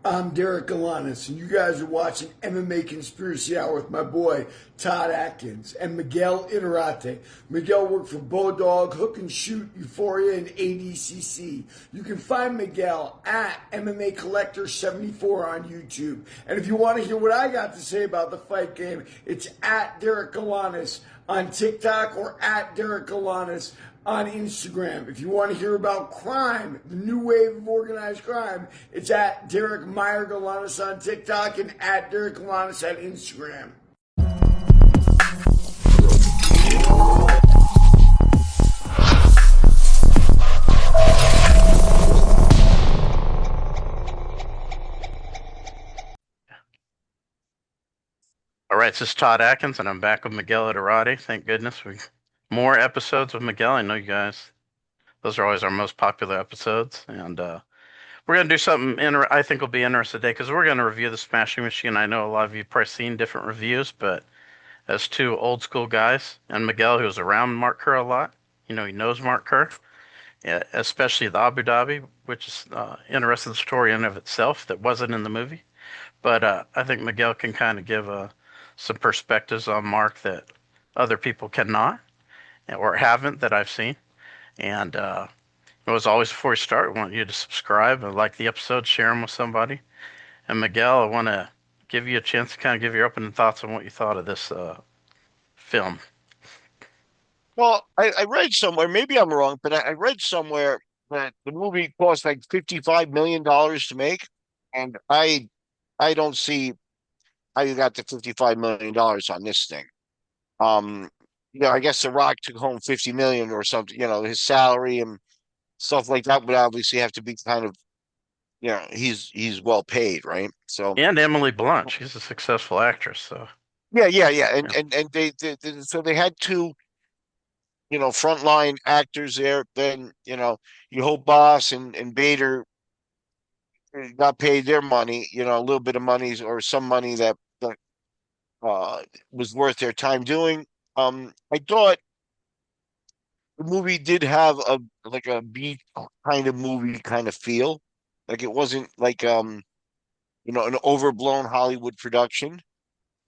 I'm Derek Galanis, and you guys are watching MMA Conspiracy Hour with my boy Todd Atkins and Miguel Iturrate. Miguel worked for Bodog, Hook and Shoot, Euphoria, and ADCC. You can find Miguel at MMA Collector 74 on YouTube. And if you want to hear what I got to say about the fight game, it's at Derek Galanis on TikTok or at Derek Galanis on Instagram. If you want to hear about crime, the new wave of organized crime, it's at Derek Meyer Galanis on TikTok and at Derek Galanis on Instagram. All right, this is Todd Atkins, and I'm back with Miguel Iturrate. Thank goodness we more episodes with Miguel. I know you guys; those are always our most popular episodes, and we're gonna do something I think will be interesting today because we're gonna review the Smashing Machine. I know a lot of you probably seen different reviews, but as two old school guys, and Miguel, who was around Mark Kerr a lot, he knows Mark Kerr, especially the Abu Dhabi, which is interesting story in and of itself that wasn't in the movie. But I think Miguel can kind of give some perspectives on Mark that other people cannot or haven't that I've seen. And as always, before we start, I want you to subscribe and like the episode, share them with somebody. And Miguel, I want to give you a chance to kind of give your opening thoughts on what you thought of this film. Well, I read somewhere, maybe I'm wrong, but I read somewhere that the movie cost like $55 million to make, and I don't see how you got the $55 million on this thing. Um, I guess The Rock took home 50 million or something. His salary and stuff like that would obviously have to be kind of, he's well paid, right? So And Emily Blunt, she's a successful actress. So, yeah, yeah. and so they had two frontline actors there. Then, your whole boss and Bader got paid their money, a little bit of money or some money that was worth their time doing. I thought the movie did have a like a beat kind of movie kind of feel. Like it wasn't like an overblown Hollywood production.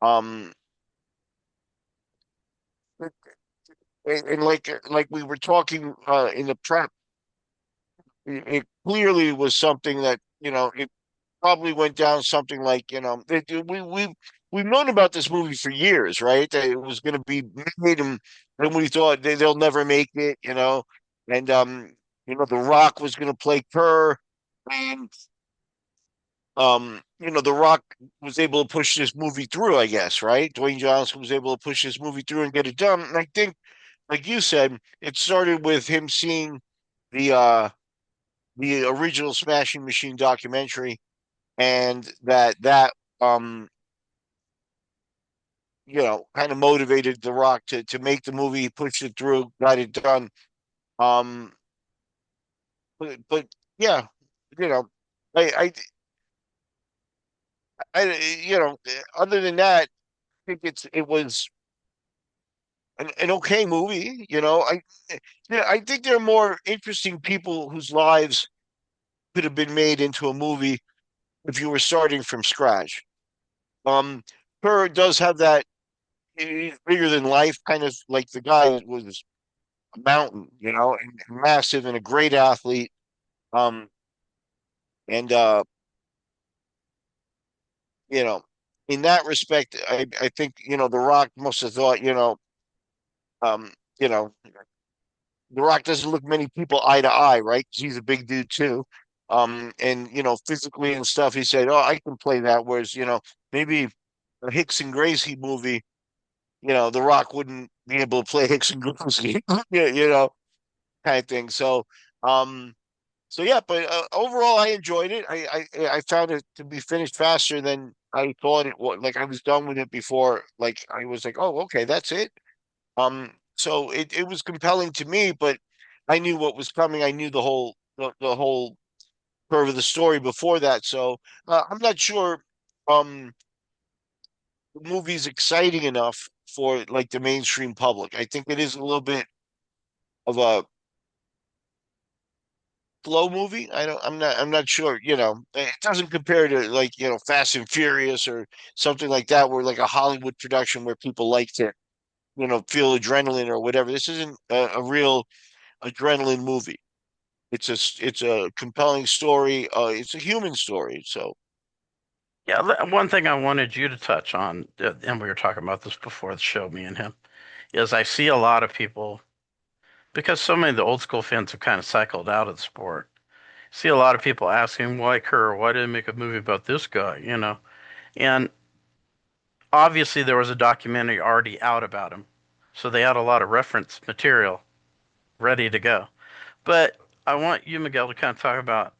Um and like we were talking in the prep, it clearly was something that, it probably went down something like, we've known about this movie for years, right? That it was going to be made, and we thought they'll never make it, and The Rock was going to play Kerr, and The Rock was able to push this movie through, I guess, right? Dwayne Johnson was able to push this movie through and get it done. And I think, like you said, it started with him seeing the uh the original Smashing Machine documentary, and that kind of motivated The Rock to make the movie, push it through, got it done. Um, but yeah, you know, I, other than that, I think it was an okay movie. Yeah, I think there are more interesting people whose lives could have been made into a movie if you were starting from scratch. Um, Her does have that bigger than life kind of, like the guy was a mountain, and massive and a great athlete. Um, and you know, in that respect, I think, The Rock must have thought, um, you know, The Rock doesn't look many people eye to eye, right? 'Cause he's a big dude too. And physically and stuff, he said, "Oh, I can play that." Whereas, maybe a Hicks and Gracie movie, The Rock wouldn't be able to play Hicks and Gracie, yeah, kind of thing. Um, so yeah, but overall, I enjoyed it. I found it to be finished faster than I thought it would. Like I was done with it before. Like I was like, oh, okay, that's it. So it was compelling to me, but I knew what was coming. I knew the whole curve of the story before that. So I'm not sure the movie's exciting enough for like the mainstream public. I think it is a little bit of a slow movie. I'm not sure. It doesn't compare to like Fast and Furious or something like that, where like a Hollywood production where people like to feel adrenaline or whatever. This isn't a real adrenaline movie. It's a compelling story. It's a human story. So Yeah, one thing I wanted you to touch on, and we were talking about this before the show, me and him, is I see a lot of people, because so many of the old school fans have kind of cycled out of the sport. See a lot of people asking, why Kerr? Why didn't make a movie about this guy? And obviously there was a documentary already out about him, so they had a lot of reference material ready to go. But I want you, Miguel, to kind of talk about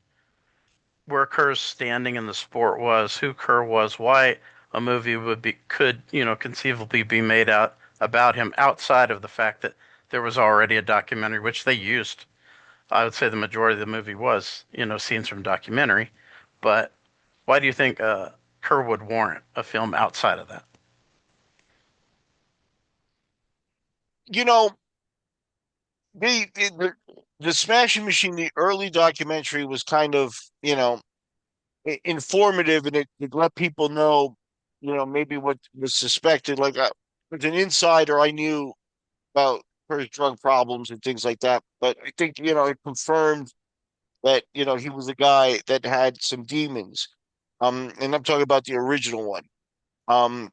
where Kerr's standing in the sport was, who Kerr was, why a movie could conceivably be made out about him outside of the fact that there was already a documentary which they used. I would say the majority of the movie was scenes from documentary, but why do you think Kerr would warrant a film outside of that? you know the Smashing Machine, the early documentary was kind of informative, and it let people know maybe what was suspected. Like as an insider, I knew about his drug problems and things like that, but I think it confirmed that he was a guy that had some demons. And I'm talking about the original one. Um,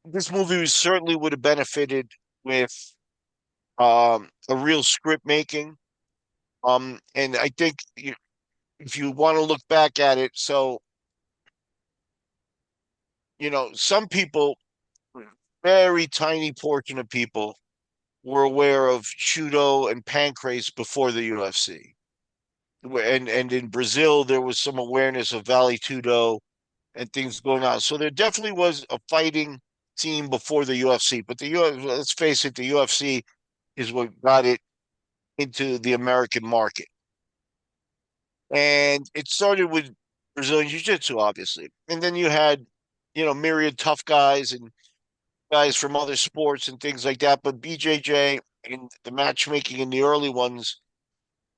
this movie certainly would have benefited with a real script making. And I think if you want to look back at it, so some people, very tiny portion of people, were aware of Shudo and Pancrase before the UFC. And in Brazil, there was some awareness of Vale Tudo and things going on. So there definitely was a fighting scene before the UFC. But let's face it, the UFC is what got it into the American market. And it started with Brazilian Jiu-Jitsu, obviously. And then you had, myriad tough guys and guys from other sports and things like that. But BJJ and the matchmaking in the early ones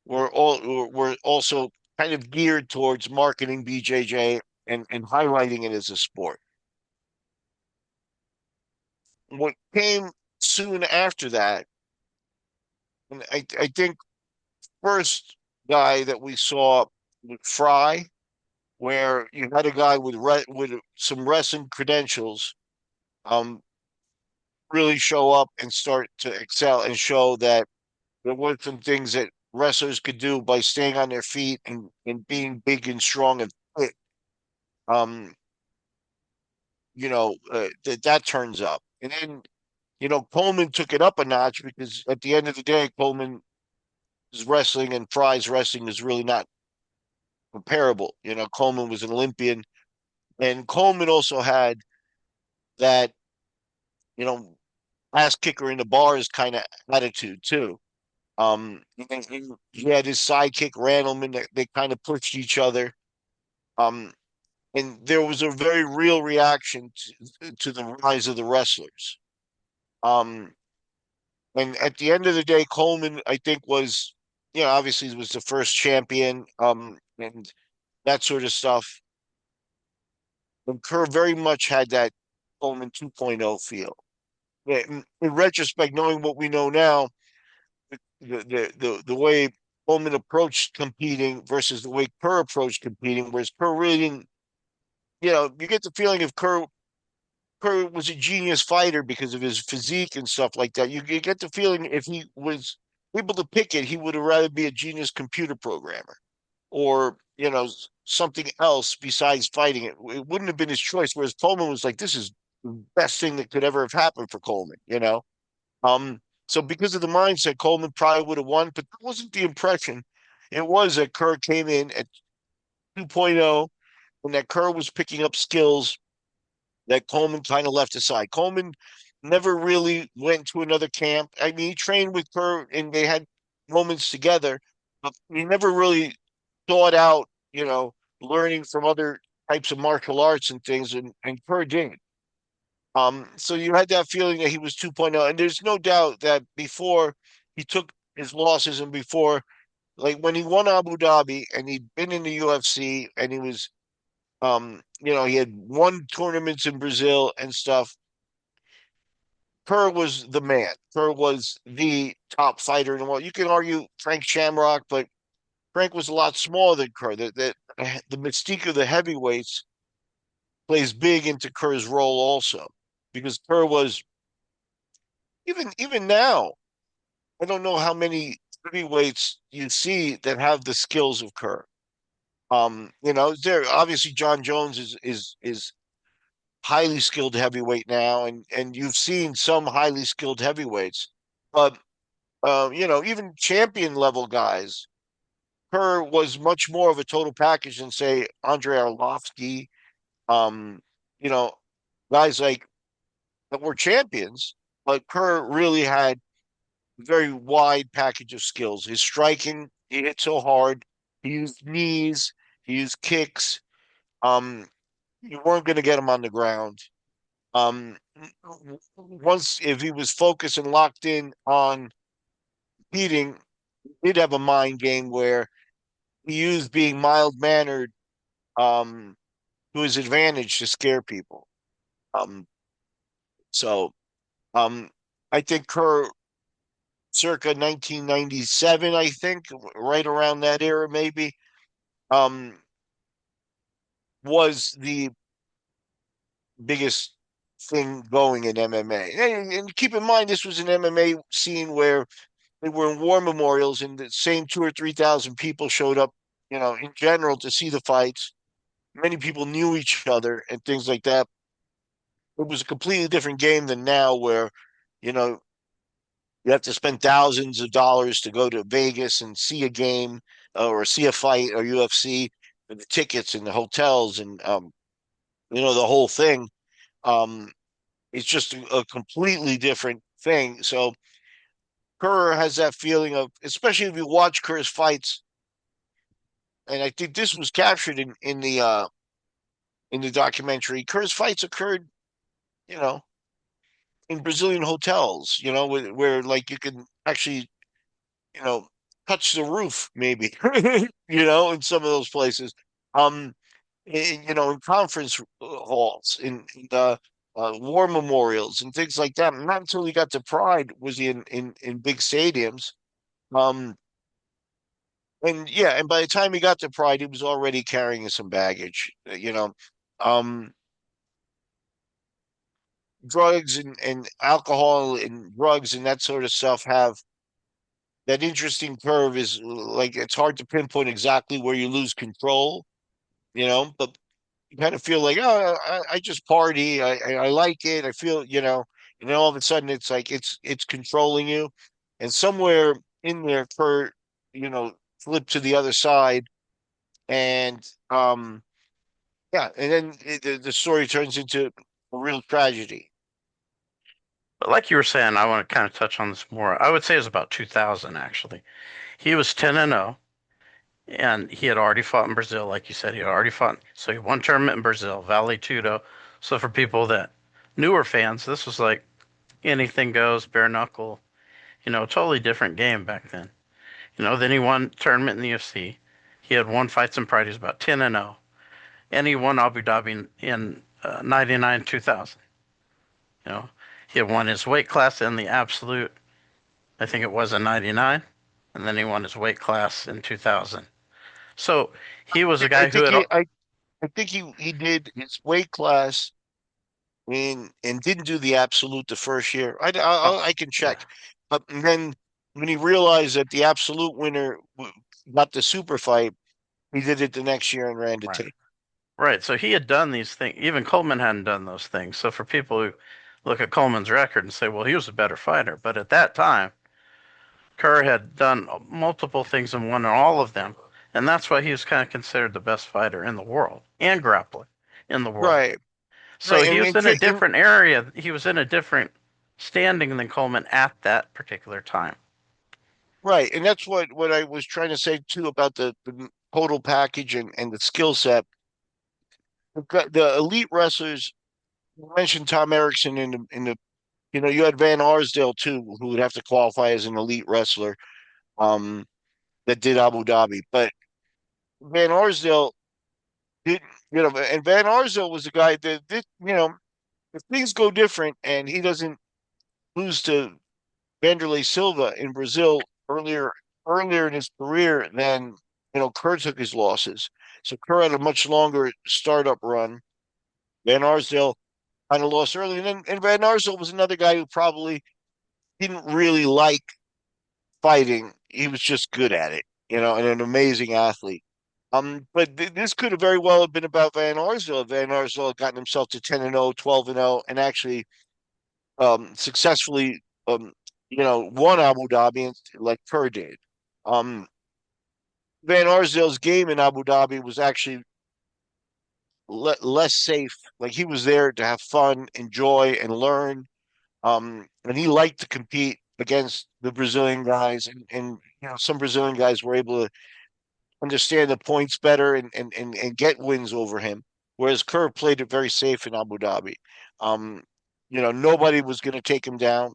were also kind of geared towards marketing BJJ and highlighting it as a sport. What came soon after that, and I think first guy that we saw with Fry, where you had a guy with some wrestling credentials, um, really show up and start to excel and show that there were some things that wrestlers could do by staying on their feet and being big and strong and fit. Um, that turns up. And then, Coleman took it up a notch because at the end of the day, Coleman's wrestling and Fry's wrestling is really not comparable. Coleman was an Olympian, and Coleman also had that, you know, ass kicker in the bars kind of attitude too. He had his sidekick Randleman that they kind of pushed each other. Um, and there was a very real reaction to the rise of the wrestlers. Um, and at the end of the day, Coleman, I think, was, obviously was the first champion, and that sort of stuff. And Kerr very much had that Coleman 2.0 feel. In retrospect, knowing what we know now, the way Coleman approached competing versus the way Kerr approached competing, whereas Kerr really didn't, you get the feeling if Kerr was a genius fighter because of his physique and stuff like that. You get the feeling if he was able to pick it, he would have rather be a genius computer programmer or something else besides fighting it. It wouldn't have been his choice. Whereas Coleman was like, this is the best thing that could ever have happened for Coleman. Um, so because of the mindset, Coleman probably would have won, but that wasn't the impression. It was that Kerr came in at 2.0 and that Kerr was picking up skills that Coleman kind of left aside. Coleman never really went to another camp. I mean, he trained with Kerr and they had moments together, but he never really thought out, learning from other types of martial arts and things, and Kerr did. So you had that feeling that he was 2.0, and there's no doubt that before he took his losses and before Like when he won Abu Dhabi and he'd been in the UFC and he was, he had won tournaments in Brazil and stuff. Kerr was the man. Kerr was the top fighter in the world. You can argue Frank Shamrock, but Frank was a lot smaller than Kerr. The mystique of the heavyweights plays big into Kerr's role also, because Kerr was even now. I don't know how many heavyweights you see that have the skills of Kerr. There obviously John Jones is highly skilled heavyweight now, and you've seen some highly skilled heavyweights, but even champion level guys. Kerr was much more of a total package than say Andrei Arlovsky, um, you know, guys like that were champions, but Kerr really had a very wide package of skills. His striking, he hit so hard. He used knees, he used kicks. Um, you weren't going to get him on the ground. Um, Once if he was focused and locked in on beating, he did have a mind game where he used being mild mannered um, to his advantage to scare people. Um, so um, I think Kerr, circa 1997, I think, right around that era, maybe, um, was the biggest thing going in MMA. And keep in mind, this was an MMA scene where they were in war memorials, and the same 2 or 3 thousand people showed up, in general to see the fights. Many people knew each other and things like that. It was a completely different game than now, where, you know, you have to spend thousands of dollars to go to Vegas and see a game or see a fight or UFC, and the tickets and the hotels and the whole thing. Um, it's just a completely different thing. So Kerr has that feeling of, especially if you watch Kerr's fights, and I think this was captured in the documentary. Kerr's fights occurred, you know, in Brazilian hotels, where like you can actually, you know, touch the roof, maybe, in some of those places. Um, in conference halls, in war memorials, and things like that. Not until he got to Pride was he in big stadiums. Um, and yeah, and by the time he got to Pride, he was already carrying some baggage. Um, Drugs and alcohol and drugs and that sort of stuff have that interesting curve. Is like it's hard to pinpoint exactly where you lose control, but you kind of feel like, oh, I just party, I like it, I feel, and then all of a sudden it's like it's controlling you, and somewhere in there, Kurt, flip to the other side, and yeah, and then the story turns into a real tragedy. But like you were saying, I want to kind of touch on this more. I would say it was about 2000 actually. He was 10-0, and he had already fought in Brazil, like you said. He had already fought, so he won tournament in Brazil, Vale Tudo. So for people that newer fans, this was like anything goes, bare knuckle, totally different game back then. Then he won tournament in the UFC. He had won fights in Pride. He was about 10-0, and he won Abu Dhabi in 99 2000. You know, he had won his weight class in the absolute. I think it was in 99, and then he won his weight class in 2000. So he was a I guy who think had. I think he did his weight class and didn't do the absolute the first year. Oh, I can yeah, check, but then when he realized that the absolute winner got the super fight, he did it the next year and ran the right, tape. right. So he had done these things. Even Coleman hadn't done those things. So for people who look at Coleman's record and say, well, he was a better fighter, but at that time, Kerr had done multiple things and won all of them, and that's why he was kind of considered the best fighter in the world and grappler in the world. Right, So right, he was in a different area. He was in a different standing than Coleman at that particular time. right, and that's what I was trying to say too about the total package and the skill set. The elite wrestlers. You mentioned Tom Erickson in the you had Van Arsdale too, who would have to qualify as an elite wrestler. Um, that did Abu Dhabi, but Van Arsdale didn't. And Van Arsdale was a guy that did. If things go different and he doesn't lose to Vanderlei Silva in Brazil earlier in his career, then Kerr took his losses. So Kerr had a much longer startup run. Van Arsdale kind of lost early, and Van Arsdale was another guy who probably didn't really like fighting. He was just good at it, and an amazing athlete. But this could have very well have been about Van Arsdale. Van Arsdale had gotten himself to 10-0, 12-0, and actually successfully won Abu Dhabi like Kerr did. Um, Van Arsdale's game in Abu Dhabi was actually less safe. Like he was there to have fun, enjoy, and learn. And he liked to compete against the Brazilian guys, and some Brazilian guys were able to understand the points better and get wins over him. Whereas Kerr played it very safe in Abu Dhabi. Um, nobody was going to take him down.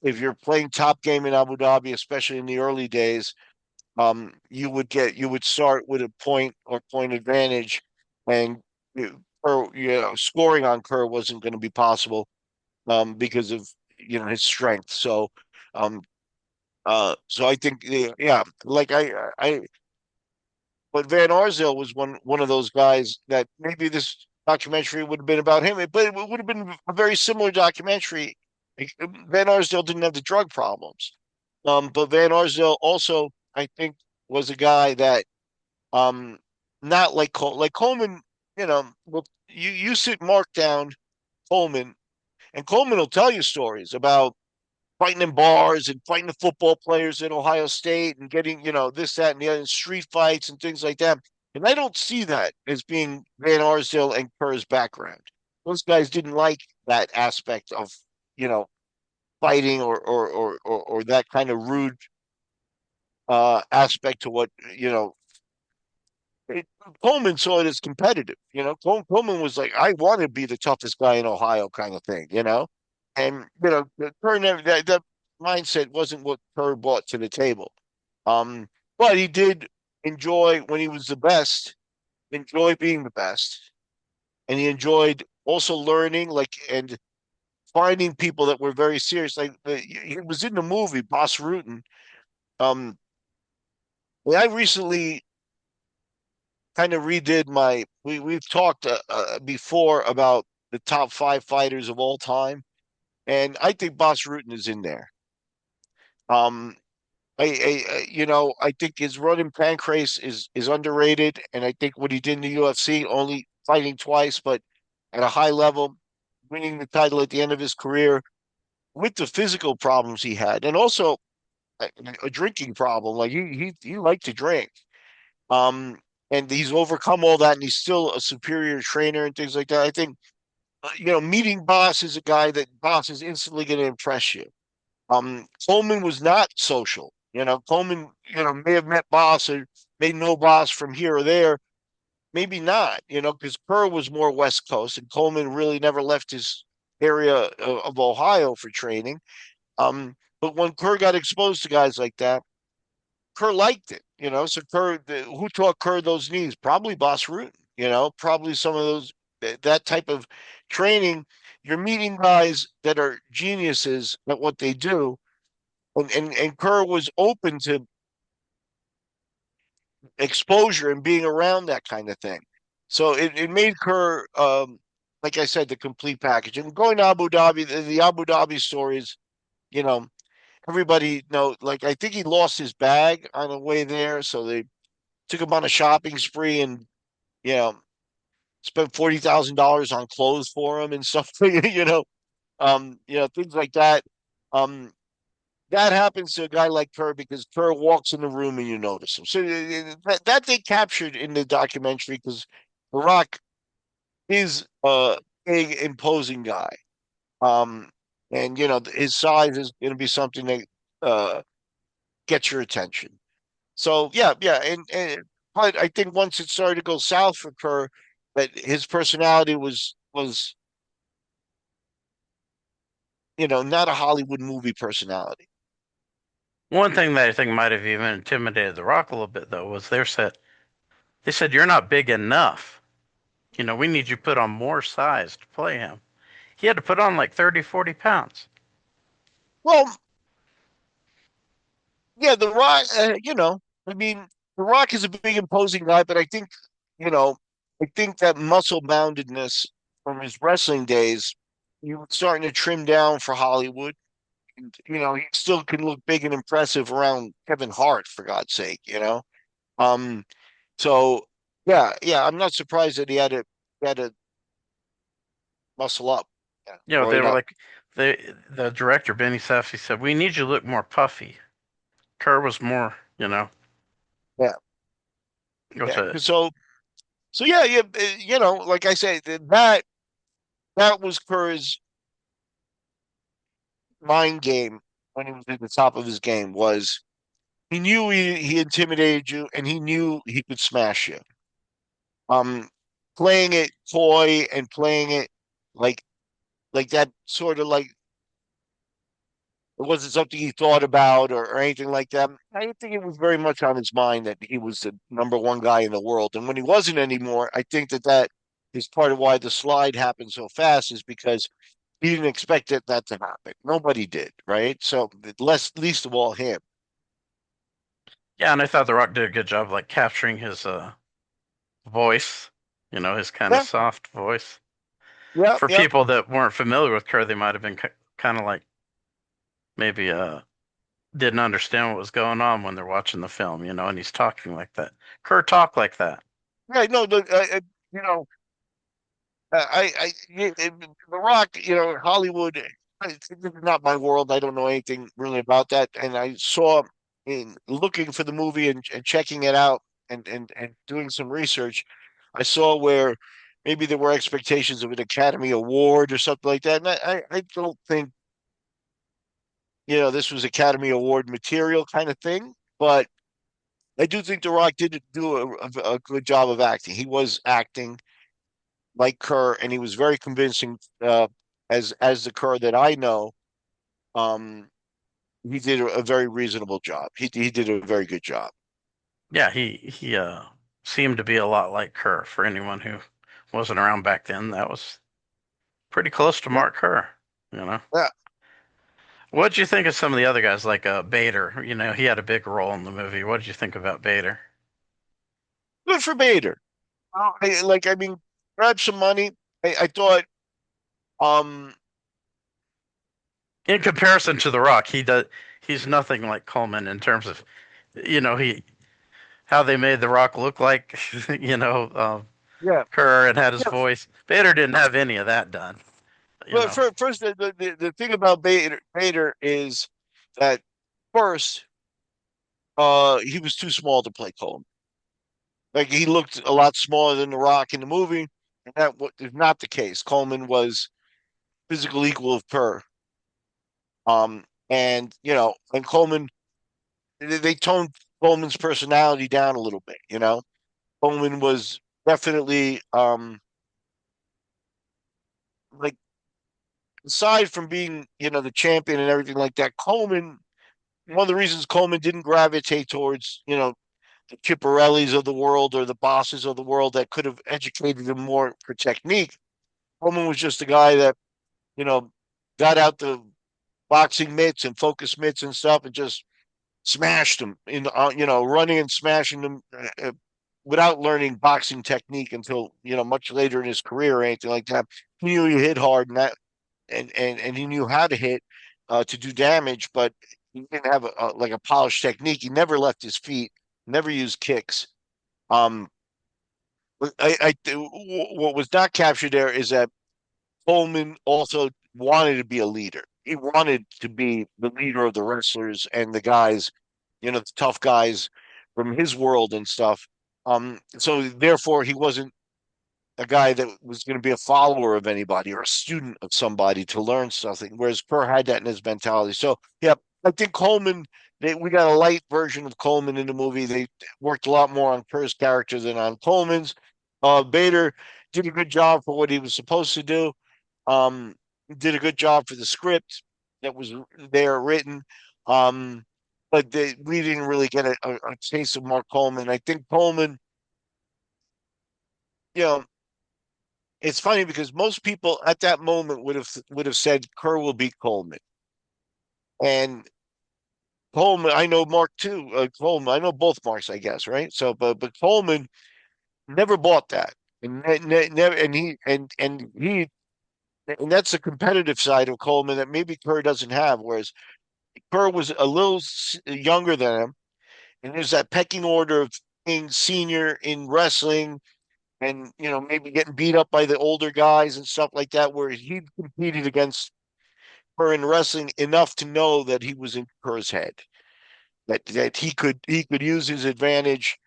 If you're playing top game in Abu Dhabi, especially in the early days, you would start with a point or point advantage, and scoring on Kerr wasn't going to be possible because of his strength. Um, so I think yeah, like but Van Arsdale was one of those guys that maybe this documentary would have been about him, but it would have been a very similar documentary. Van Arsdale didn't have the drug problems, but Van Arsdale also, I think, was a guy that um, not like Coleman. Well, you sit Mark down Coleman, and Coleman will tell you stories about fighting in bars and fighting the football players in Ohio State and getting, this, that, and the other, street fights and things like that. And I don't see that as being Van Arsdale and Kerr's background. Those guys didn't like that aspect of, you know, fighting or that kind of rude aspect to what, it, Coleman saw it as competitive. Coleman was like, I want to be the toughest guy in Ohio, kind of thing. And Kerr that mindset wasn't what Kerr brought to the table. Um, but he did enjoy when he was the best, enjoy being the best, and he enjoyed also learning, like and finding people that were very serious. Like he was in the movie Boss Rutan. Um, I recently kind of redid we've talked before about the top five fighters of all time, and I think Boss Rutan is in there. Um, I think his run in Pancrase is underrated, and I think what he did in the UFC, only fighting twice, but at a high level, winning the title at the end of his career with the physical problems he had, and also a drinking problem. Like he liked to drink. Um, and he's overcome all that, and he's still a superior trainer and things like that. I think meeting Boss is a guy that Boss is instantly going to impress you. Coleman was not social. Coleman, may have met Boss or may know Boss from here or there. Maybe not, because Kerr was more West Coast and Coleman really never left his area of Ohio for training. But when Kerr got exposed to guys like that, Kerr liked it, So who taught Kerr those knees? Probably Boss Rutan, probably some of those that type of training. You're meeting guys that are geniuses at what they do, and Kerr was open to exposure and being around that kind of thing. So it made Kerr, like I said, the complete package. And going to Abu Dhabi, the Abu Dhabi stories, you know, everybody like I think he lost his bag on the way there, so they took him on a shopping spree and you know spent $40,000 on clothes for him and stuff. Things like that. Um, that happens to a guy like Kerr because Kerr walks in the room and you notice him. So that they captured in the documentary because The Rock is a big, imposing guy. Um, and his size is going to be something that uh, gets your attention. So yeah, and but I think once it started to go south for Kerr, that his personality was not a Hollywood movie personality. One thing that I think might have even intimidated The Rock a little bit though was they said you're not big enough. We need you to put on more size to play him. He had to put on like 30, 40 pounds. Well, yeah, The Rock, I mean, The Rock is a big, imposing guy, but you know, I think that muscle boundedness from his wrestling days, he was starting to trim down for Hollywood. And, he still can look big and impressive around Kevin Hart, for God's sake. Um, so yeah, I'm not surprised that he had to muscle up, yeah, They growing were up. like, the director Benny Safdie said we need you to look more puffy. Kerr was more, Yeah, which yeah. So yeah, yeah, like I say, that was Kerr's mind game when he was at the top of his game. Was he knew he intimidated you, and he knew he could smash you. Um, Playing it coy and playing it like that, sort of like it wasn't something he thought about, or anything like that. I think it was very much on his mind that he was the number one guy in the world. And when he wasn't anymore, I think that is part of why the slide happened so fast, is because he didn't expect that to happen. Nobody did, right? So least of all him. yeah, and I thought The Rock did a good job like capturing his voice, his kind of Yeah, soft voice. yeah, For yeah. people that weren't familiar with Kerr, they might have been kind of like maybe didn't understand what was going on when they're watching the film, and he's talking like that. Kerr talked like that. Right. No, you know, The Rock, Hollywood, this is not my world. I don't know anything really about that. And I saw, in looking for the movie, and checking it out, and doing some research, I saw where maybe there were expectations of an Academy Award or something like that. And I don't think, this was Academy Award material kind of thing. But I do think The Rock did do a good job of acting. He was acting like Kerr, and he was very convincing, as the Kerr that I know. Um, he did a very reasonable job. He did a very good job. Yeah, he seemed to be a lot like Kerr. For anyone who wasn't around back then, that was pretty close to Yeah, Mark Kerr. You know, yeah. what'd you think of some of the other guys like Bader? He had a big role in the movie. What did you think about Bader? Good for Bader. I mean, grab some money. I thought, um, In comparison to The Rock, he's nothing like Coleman in terms of he how they made The Rock look like yeah, Kerr and had his yeah. voice. Bader didn't have any of that done. You But know. first, the thing about Bader is that first, he was too small to play Coleman. Like, he looked a lot smaller than The Rock in the movie, and that is not the case. Coleman was physical equal of Kerr. And Coleman, they toned Coleman's personality down a little bit. Coleman was definitely, like, aside from being, the champion and everything like that. Coleman, one of the reasons Coleman didn't gravitate towards, the Chipperellis of the world, or the bosses of the world that could have educated him more for technique. Coleman was just a guy that, you know, got out the boxing mitts and focus mitts and stuff, and just smashed them running and smashing them, without learning boxing technique until, much later in his career or anything like that. He knew he hit hard, and that and he knew how to hit, to do damage, but he didn't have like a polished technique. He never left his feet, never used kicks. Um, what was not captured there is that Coleman also wanted to be a leader. He wanted to be the leader of the wrestlers and the guys, the tough guys from his world and stuff. So therefore, he wasn't a guy that was going to be a follower of anybody, or a student of somebody to learn something, whereas Kerr had that in his mentality. So, yeah, I think Coleman, we got a light version of Coleman in the movie. They worked a lot more on Kerr's character than on Coleman's. Bader did a good job for what he was supposed to do. Did a good job for the script that was there written. Um, but we didn't really get a taste of Mark Coleman. I think Coleman, you know, it's funny because most people at that moment would have said Kerr will beat Coleman, and Coleman. I know Mark too. Coleman. I know both Marks, I guess, right? So, but Coleman never bought that, and never, and that's the competitive side of Coleman that maybe Kerr doesn't have. Whereas Kerr was a little younger than him, and there's that pecking order of being senior in wrestling, and maybe getting beat up by the older guys and stuff like that. Where he competed against Kerr in wrestling enough to know that he was in Kerr's head, that he could use his advantage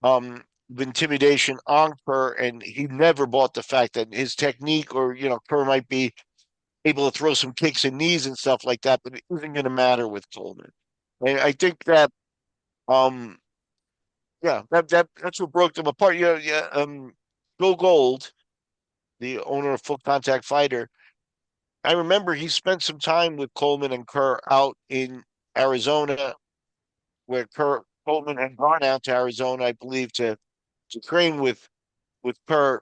of intimidation on Kerr, and he never bought the fact that his technique, or Kerr might be able to throw some kicks and knees and stuff like that, but it isn't going to matter with Coleman. And I think that, um, yeah, that's what broke them apart. Yeah. Bill Gold, the owner of Full Contact Fighter, I remember he spent some time with Coleman and Kerr out in Arizona, where Coleman had gone out to Arizona, I believe, to train with Kerr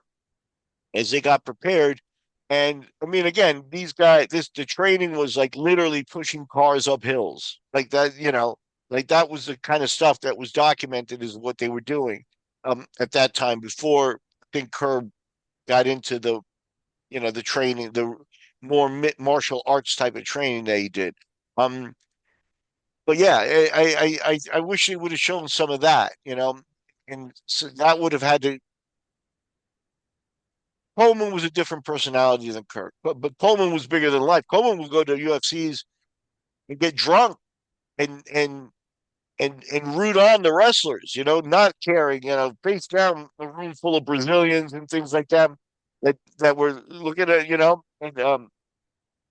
as they got prepared. And I mean, again, these guys, the training was like literally pushing cars up hills, like that. Like that was the kind of stuff that was documented as what they were doing at that time. Before I think Kerr got into the training, the more martial arts type of training that he did. Um, but yeah, I wish they would have shown some of that, and so that would have had to. Coleman was a different personality than Kirk, but Coleman was bigger than life. Coleman would go to UFCs and get drunk and root on the wrestlers, not caring, face down a room full of Brazilians and things like that that were looking at, and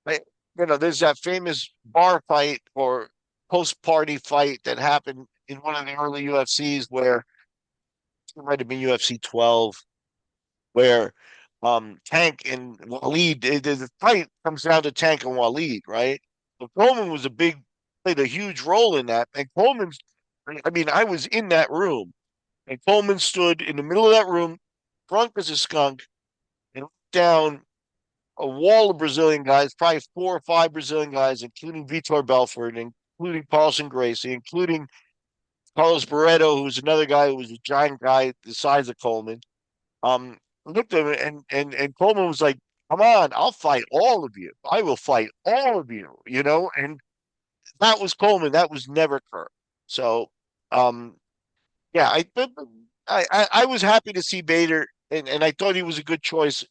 I, there's that famous bar fight or post-party fight that happened in one of the early UFCs where it might have been UFC 12, where Tank and Waleed, the fight comes down to Tank and Waleed, right? So Coleman played a huge role in that. And I mean, I was in that room, and Coleman stood in the middle of that room, drunk as a skunk, and looked down a wall of Brazilian guys, probably 4 or 5 Brazilian guys, including Vitor Belfort, including Paulson Gracie, including Carlos Barreto, who was another guy who was a giant guy the size of Coleman. Um, Looked at him, and Coleman was like, "Come on, I'll fight all of you. I will fight all of you." And that was Coleman. That was never Kirk. So, um, yeah, I was happy to see Bader, and I thought he was a good choice,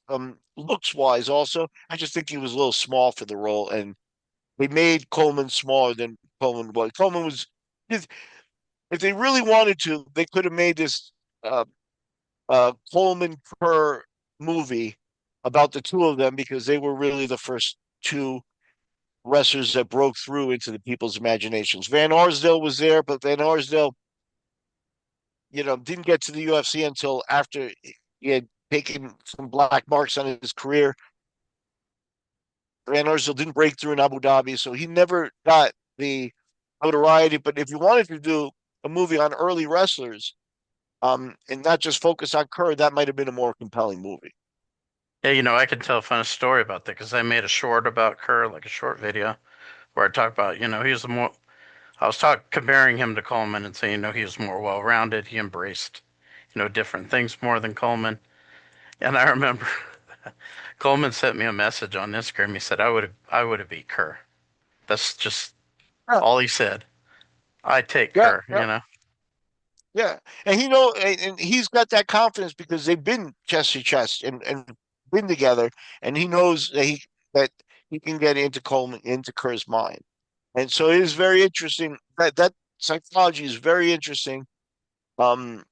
looks wise. Also, I just think he was a little small for the role, and they made Coleman smaller than Coleman was. If, if they really wanted to, they could have made this. Coleman per movie about the two of them, because they were really the first two wrestlers that broke through into the people's imaginations. Van Arsdale was there, but Van Arsdale, didn't get to the UFC until after he had taken some black marks on his career. Van Arsdale didn't break through in Abu Dhabi, so he never got the notoriety. But if you wanted to do a movie on early wrestlers, and not just focus on Kerr, that might have been a more compelling movie. Yeah, I can tell a funny story about that because I made a short about Kerr, like a short video, where I talk about, he was the more. I was comparing him to Coleman and saying, he was more well-rounded. He embraced, different things more than Coleman. And I remember Coleman sent me a message on Instagram. He said, I would have beat Kerr. That's just Yeah, all he said. I take yeah, Kerr, yeah. Yeah, and he's got that confidence because they've been chest to chest and been together, and he knows that he can get into Kerr's mind, and so it is very interesting. That psychology is very interesting. Um,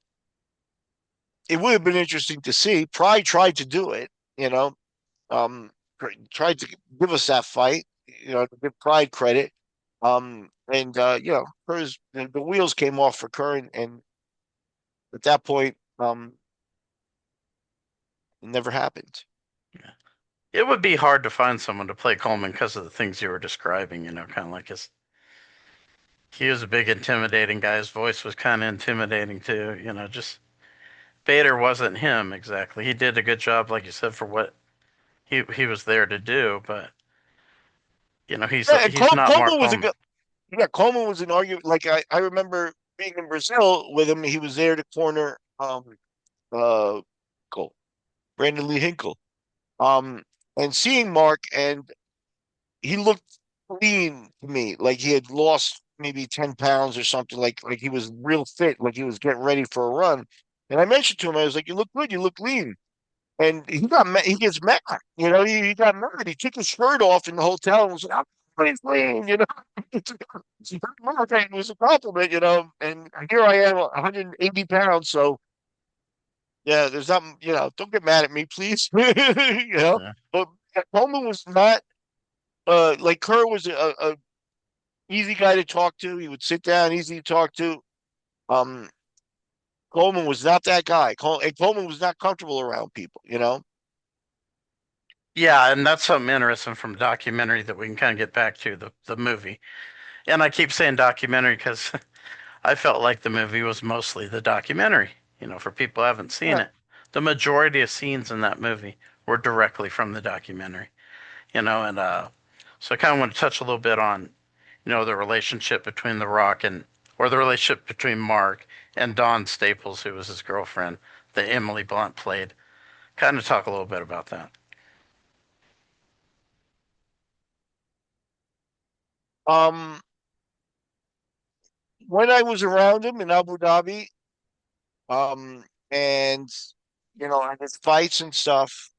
it would have been interesting to see. Pride tried to do it, you know, tried to give us that fight, to give Pride credit. And Kerr's the wheels came off for Kerr, and at that point, it never happened. It would be hard to find someone to play Coleman because of the things you were describing, kind of like his He was a big intimidating guy. His voice was kind of intimidating too. Just Vader wasn't him exactly. He did a good job, like you said, for what he was there to do, but he's Yeah, and he's not Mark Coleman was a Coleman. good. Yeah, Coleman was an argument. Like I remember being in Brazil with him. He was there to corner uh Cole, Brandon Lee Hinkle. Um, and seeing Mark, and he looked lean to me, like he had lost maybe 10 pounds or something, like he was real fit, like he was getting ready for a run. And I mentioned to him, I was like, "You look good, you look lean." And he gets mad, he got mad. He took his shirt off in the hotel and was like, "I'm clean," It was a compliment, and here I am, 180 pounds. So yeah, there's not, don't get mad at me, please. Yeah. But Coleman was not, like Kerr was a easy guy to talk to. He would sit down, easy to talk to. Um, Coleman was not that guy. And Coleman was not comfortable around people. Yeah, and that's something interesting from documentary that we can kind of get back to the movie. And I keep saying documentary because I felt like the movie was mostly the documentary. For people who haven't seen Yeah. it, the majority of scenes in that movie were directly from the documentary. And so I kind of want to touch a little bit on the relationship between The Rock or the relationship between Mark and Dawn Staples, who was his girlfriend, that Emily Blunt played. Kind of talk a little bit about that. Um, when I was around him in Abu Dhabi, and at his fights and stuff,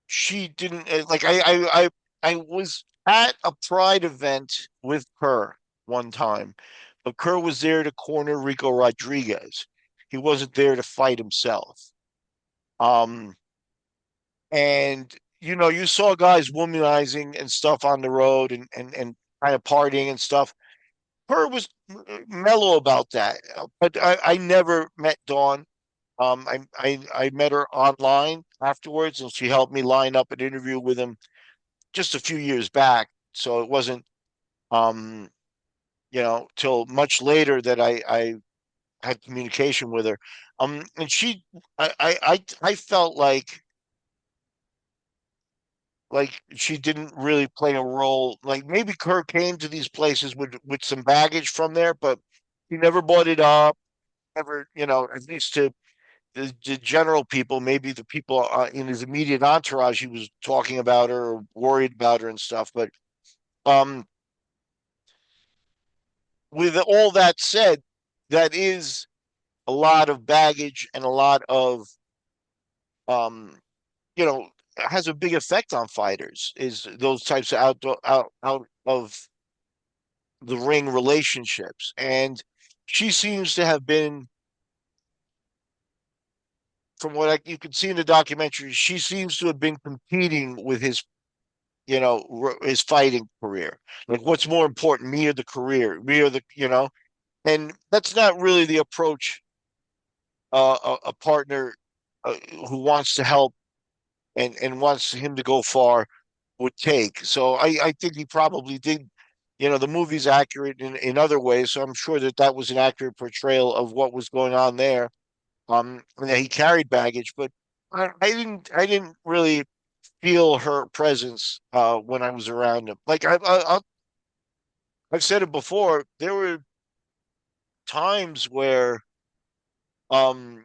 she didn't like I was at a Pride event with her one time, but Kerr was there to corner Rico Rodriguez. He wasn't there to fight himself. Um, and you saw guys womanizing and stuff on the road and kind of partying and stuff. Kerr was mellow about that, but I never met Dawn. I met her online afterwards, and she helped me line up an interview with him just a few years back. So it wasn't, um, till much later that I had communication with her. And I felt like she didn't really play a role. Like maybe Kirk came to these places with some baggage from there, but he never brought it up. Never, at least to the general people, maybe the people in his immediate entourage, he was talking about her or worried about her and stuff. But um, with all that said, that is a lot of baggage and a lot of um, you know, has a big effect on fighters. Is those types of out of the ring relationships, and she seems to have been, from what you can see in the documentary, she seems to have been competing with his fighting career. Like, what's more important, me or the career? Me or and that's not really the approach a partner who wants to help and wants him to go far would take. So I think he probably did. The movie's accurate in other ways, so I'm sure that that was an accurate portrayal of what was going on there. And that he carried baggage, but I didn't really feel her presence when I was around him. Like I've said it before, there were times where um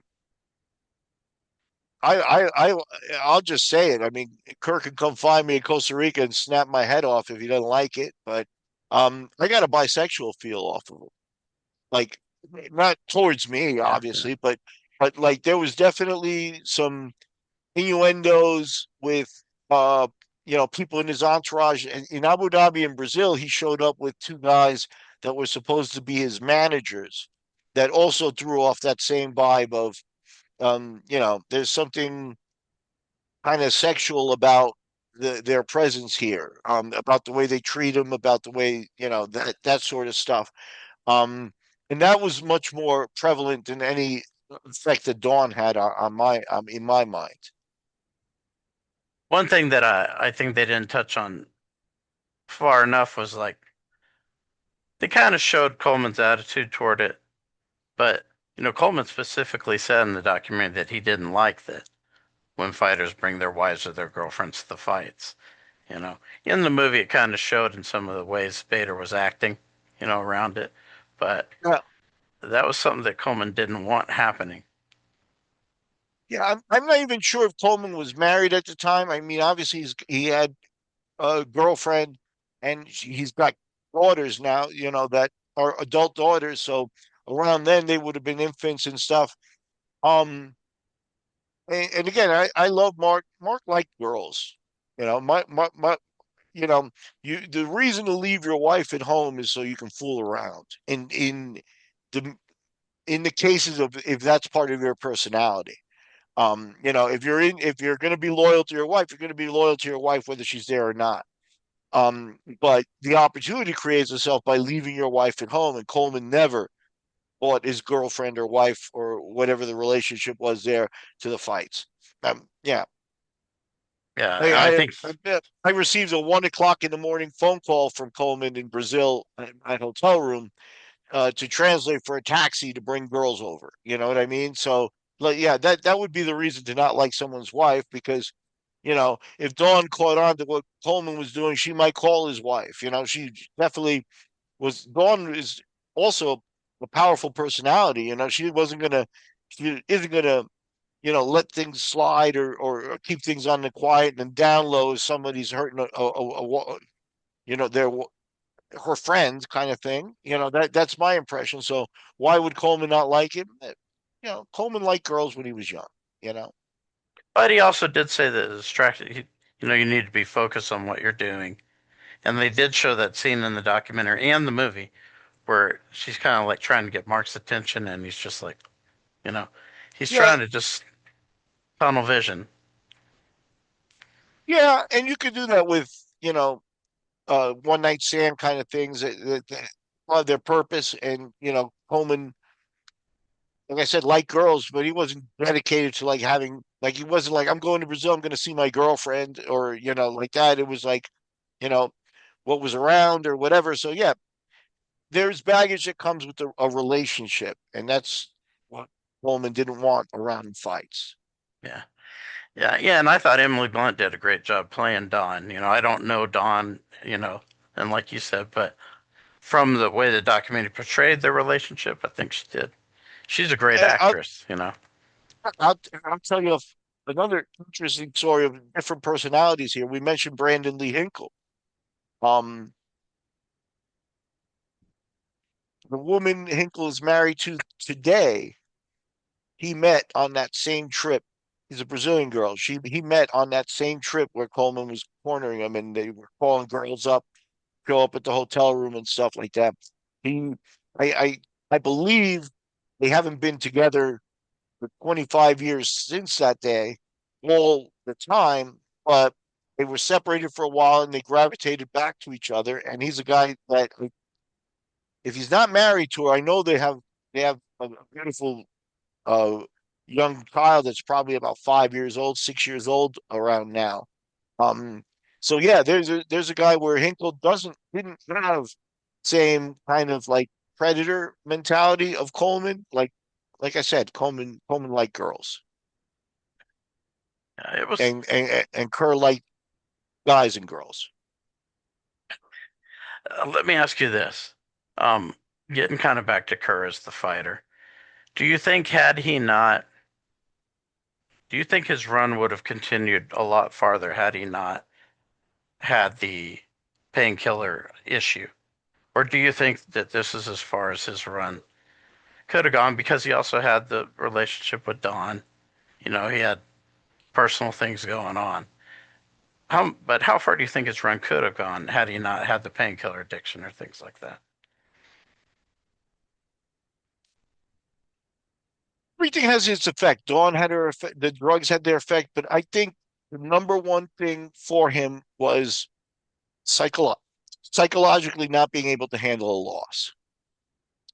I'll just say it. I mean, Kirk can come find me in Costa Rica and snap my head off if he doesn't like it, but I got a bisexual feel off of him. Like, not towards me, Yeah, yeah. obviously, but like there was definitely some innuendos with uh people in his entourage. And in Abu Dhabi and Brazil, he showed up with two guys that were supposed to be his managers that also threw off that same vibe of there's something kind of sexual about their presence here, about the way they treat him, about the way, that sort of stuff. Um, and that was much more prevalent than any effect that Dawn had on my in my mind. One thing that I think they didn't touch on far enough was like they kind of showed Coleman's attitude toward it, but Coleman specifically said in the documentary that he didn't like that when fighters bring their wives or their girlfriends to the fights. In the movie, it kind of showed in some of the ways Bader was acting, around it, but Yeah, that was something that Coleman didn't want happening. yeah. I'm not even sure if Coleman was married at the time. I mean, obviously he had a girlfriend, and he's got daughters now. That are adult daughters. So around then they would have been infants and stuff. Um, and again, I love Mark. Mark liked girls. My you know, the reason to leave your wife at home is so you can fool around. The in the cases of if that's part of your personality. If you're going to be loyal to your wife, you're going to be loyal to your wife whether she's there or not. But the opportunity creates itself by leaving your wife at home, and Coleman never brought his girlfriend or wife or whatever the relationship was there to the fights. Yeah, Yeah, I I, think I received a 1 o'clock in the morning phone call from Coleman in Brazil at my hotel room to translate for a taxi to bring girls over. You know what I mean? So, like, yeah, that would be the reason to not like someone's wife because, if Dawn caught on to what Coleman was doing, she might call his wife. She definitely was. Dawn is also a powerful personality. She isn't gonna let things slide or keep things on the quiet and down low if somebody's hurting their her friend kind of thing. That's my impression. So why would Coleman not like him? Coleman liked girls when he was young. You know. but he also did say that distracted. You need to be focused on what you're doing, and they did show that scene in the documentary and the movie where she's kind of like trying to get Mark's attention, and he's just like, you know, he's Yeah, trying to just tunnel vision. yeah, and you could do that with one night stand kind of things that have their purpose. And Coleman, like I said, like girls, but he wasn't dedicated to like having like he wasn't like I'm going to Brazil, I'm going to see my girlfriend or like that. It was like you know what was around or whatever. So yeah, there's baggage that comes with a relationship, and that's what Coleman didn't want around fights. Yeah, yeah. And I thought Emily Blunt did a great job playing Dawn. I don't know Dawn, and like you said, but from the way the documentary portrayed their relationship, I think she did. She's a great Uh, I'll actress. I'll tell you another interesting story of different personalities here. We mentioned Brandon Lee Hinkle. Um, the woman Hinkle is married to today, he met on that same trip. He's a Brazilian girl. He met on that same trip where Coleman was cornering him, and they were calling girls up, show up at the hotel room and stuff like that. He, I, I, I believe they haven't been together for 25 years since that day, all the time, but they were separated for a while and they gravitated back to each other. And he's a guy that, if he's not married to her, I know they have a beautiful uh, young child that's probably about 5 years old, 6 years old around now. Um, so yeah, there's a guy where Hinkle didn't have same kind of like predator mentality of Coleman. Like I said, Coleman liked girls, It was. and Kerr liked guys and girls. Let me ask you this. Um, Getting kind of back to Kerr as the fighter. Do you think had he not Do you think his run would have continued a lot farther had he not had the painkiller issue? Or do you think that this is as far as his run could have gone because he also had the relationship with Dawn? He had personal things going on. But how far do you think his run could have gone had he not had the painkiller addiction or things like that? Everything has its effect. Dawn had her effect. The drugs had their effect, but I think the number one thing for him was psycholo- psychologically not being able to handle a loss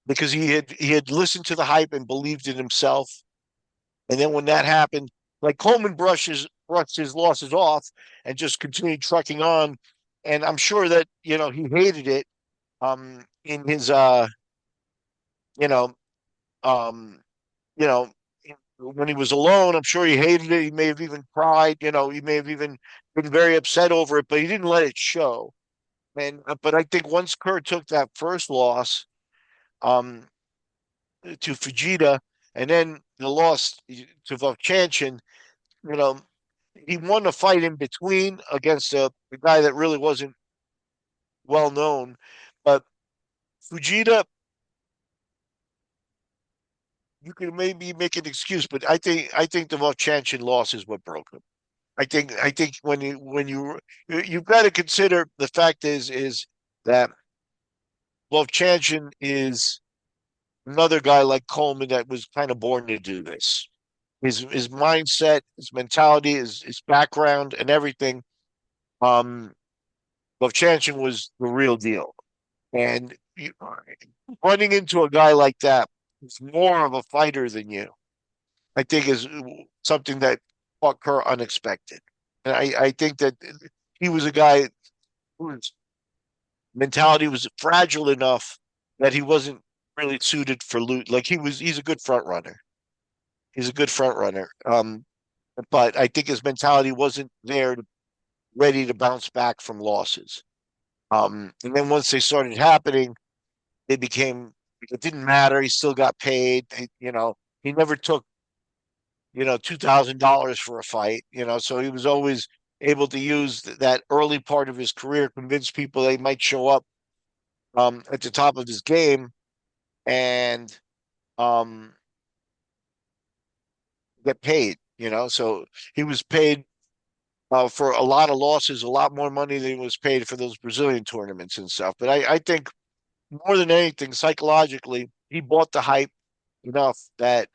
because he had listened to the hype and believed in himself. And then when that happened, like Coleman brushed his losses off and just continued trucking on. And I'm sure that he hated it. in his you know, um, you know, when he was alone, I'm sure he hated it. He may have even cried. He may have even been very upset over it, but he didn't let it show. And but I think once Kerr took that first loss, um, to Fujita, and then the loss to Vovchanchin, you know, he won the fight in between against a guy that really wasn't well known. But Fujita, you can maybe make an excuse, but I think the Vovchanchin loss is what broke him. I think you've got to consider the fact is that Vovchanchin is another guy like Coleman that was kind of born to do this. His mindset, his mentality, his background, and everything. Um, Vovchanchin was the real deal, and running into a guy like that who's more of a fighter than you, I think is something that caught Kerr unexpected. And I think that he was a guy whose mentality was fragile enough that he wasn't really suited for loot. Like he's a good front runner. He's a good front runner. But I think his mentality wasn't there ready to bounce back from losses. And then once they started happening, they became it didn't matter. He still got paid. He never took $2,000 for a fight. So he was always able to use that early part of his career, convince people they might show up at the top of his game and um, get paid. So he was paid for a lot of losses, a lot more money than he was paid for those Brazilian tournaments and stuff. But I think more than anything, psychologically, he bought the hype enough that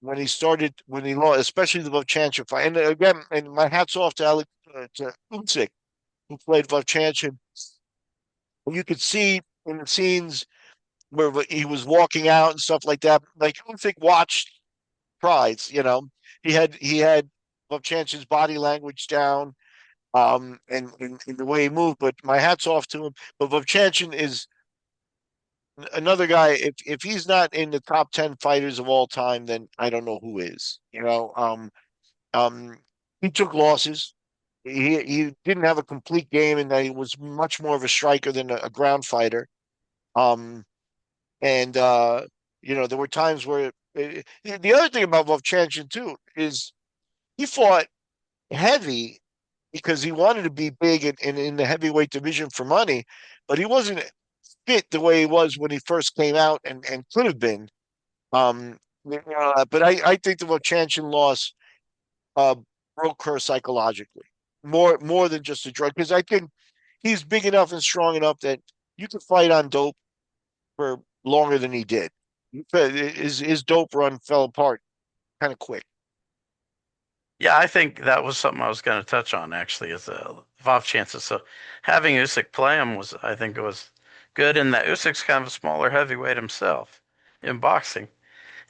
when he lost, especially the Vovchanchin fight, and again, and my hats off to Alex to Usyk, who played Vovchanchin. You could see in the scenes where he was walking out and stuff like that, like Usyk watched Prize. He had Vovchanchin's body language down, and the way he moved. But my hats off to him. But Vovchanchin is another guy. If he's not in the top 10 fighters of all time, then I don't know who is. Um, he took losses. He didn't have a complete game, and that he was much more of a striker than a ground fighter. Um, and there were times where the other thing about Vovchanchin too is he fought heavy because he wanted to be big in the heavyweight division for money, but he wasn't fit the way he was when he first came out and could have been. Um, but I think the Vovchanchin loss uh, broke her psychologically more than just a drug because I think he's big enough and strong enough that you could fight on dope for longer than he did. His dope run fell apart kind of quick. Yeah, I think that was something I was going to touch on actually, is Vav chances. So having Usyk play him was, I think, it was good in that Usyk's kind of a smaller heavyweight himself in boxing,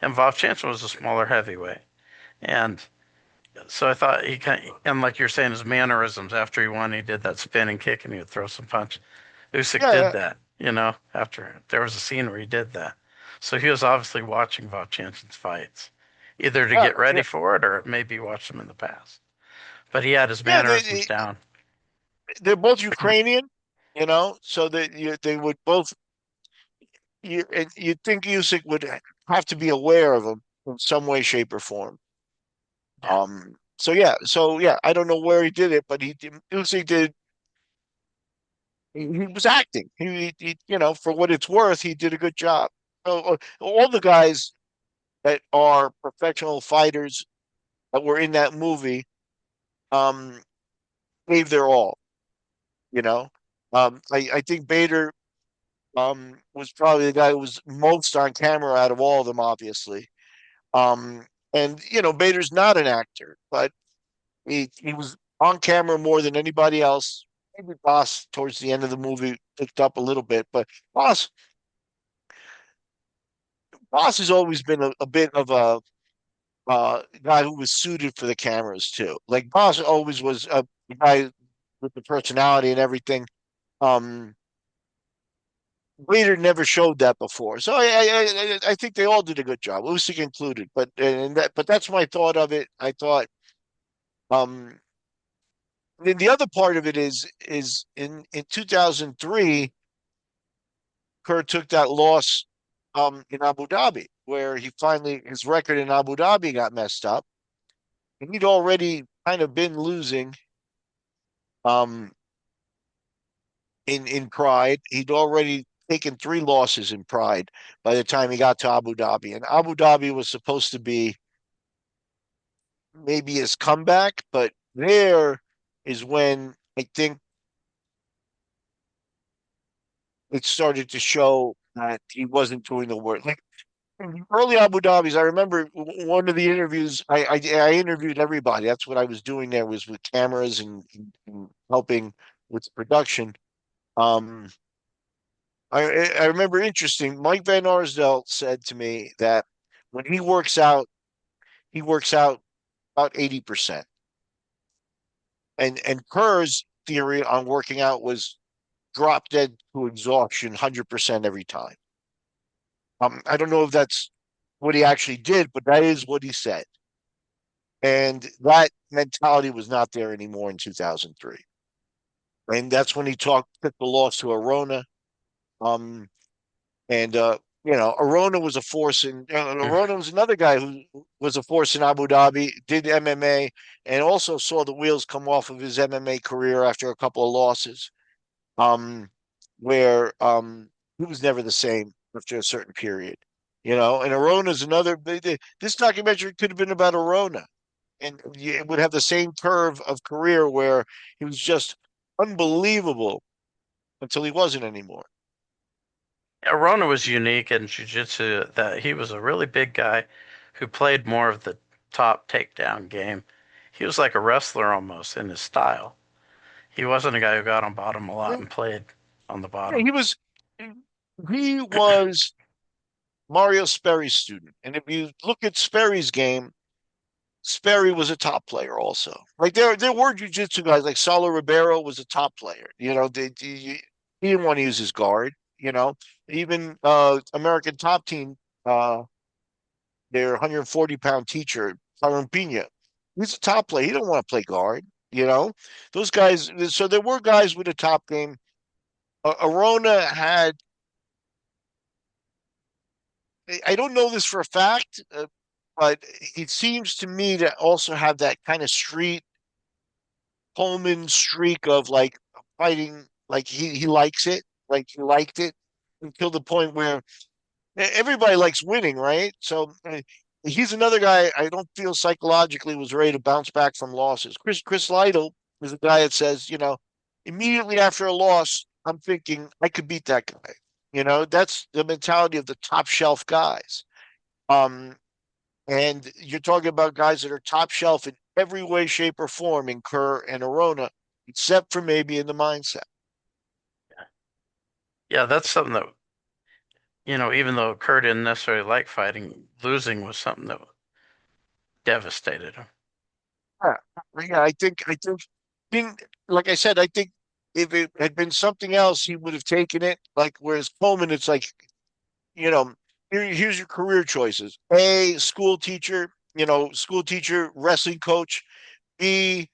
and Vav Chancellor was a smaller heavyweight, and so I thought he kind of, and like you're saying, his mannerisms after he won, he did that spinning kick and he would throw some punch. Usyk did Yeah, that, after there was a scene where he did that. So he was obviously watching Vovchanchin's fights, either to yeah, get ready yeah, for it or maybe watch them in the past. But he had his yeah. mannerisms down. They're both Ukrainian, so they would both. You'd think Usyk would have to be aware of them in some way, shape, or form. Yeah. So yeah, I don't know where he did it, but Usyk did. He was acting. For what it's worth, he did a good job. So, all the guys that are professional fighters that were in that movie um, gave their all. You know, I think Bader was probably the guy who was most on camera out of all of them, obviously. Um, and Bader's not an actor, but he was on camera more than anybody else. Maybe Boss towards the end of the movie picked up a little bit, but Boss Boss has always been a bit of a guy who was suited for the cameras too. Like Boss always was a guy with the personality and everything. Um, Vader never showed that before. So I think they all did a good job, Usyk included. But that's my thought of it. I thought um then the other part of it is in 2003, Kerr took that loss in Abu Dhabi, where he finally his record in Abu Dhabi got messed up, and he'd already kind of been losing um in Pride. He'd already taken three losses in Pride by the time he got to Abu Dhabi, and Abu Dhabi was supposed to be maybe his comeback, but there is when I think it started to show that he wasn't doing the work. Like early Abu Dhabis, I remember one of the interviews. I interviewed everybody. That's what I was doing there was with cameras and helping with the production. Um, I remember interesting. Mike Van Arsdale said to me that when he works out about 80%. And Kerr's theory on working out was drop dead to exhaustion 100% every time. I don't know if that's what he actually did, but that is what he said. And that mentality was not there anymore in 2003. And that's when he took the loss to Arona. Um, and Arona was a force Arona was another guy who was a force in Abu Dhabi, did MMA, and also saw the wheels come off of his MMA career after a couple of losses. Um, where he was never the same after a certain period. And Arona's another. This documentary could have been about Arona, and it would have the same curve of career where he was just unbelievable until he wasn't anymore. Arona was unique in jiu-jitsu that he was a really big guy who played more of the top takedown game. He was like a wrestler almost in his style. He wasn't a guy who got on bottom a lot Yeah, and played on the yeah, bottom. he was Mario Sperry's student, and if you look at Sperry's game, Sperry was a top player also. Like there were jiu-jitsu guys like Saulo Ribeiro was a top player. He didn't want to use his guard. Even American top team, their 140-pound teacher, Tyron Pina, he's a top player. He didn't want to play guard. Those guys. So there were guys with a top game. Arona had. I don't know this for a fact, but it seems to me to also have that kind of street Coleman streak of like fighting, like he likes it, like he liked it until the point where everybody likes winning, right? So he's another guy I don't feel psychologically was ready to bounce back from losses. Chris Lytle is a guy that says, immediately after a loss, I'm thinking I could beat that guy. That's the mentality of the top shelf guys. Um, and you're talking about guys that are top shelf in every way, shape, or form in Kerr and Arona, except for maybe in the mindset. Yeah, that's something that, even though Kurt didn't necessarily like fighting, losing was something that devastated him. Yeah, yeah, didn't like I said, I think if it had been something else, he would have taken it. Like whereas Coleman, it's like, you know, here's your career choices. A, school teacher, wrestling coach. B,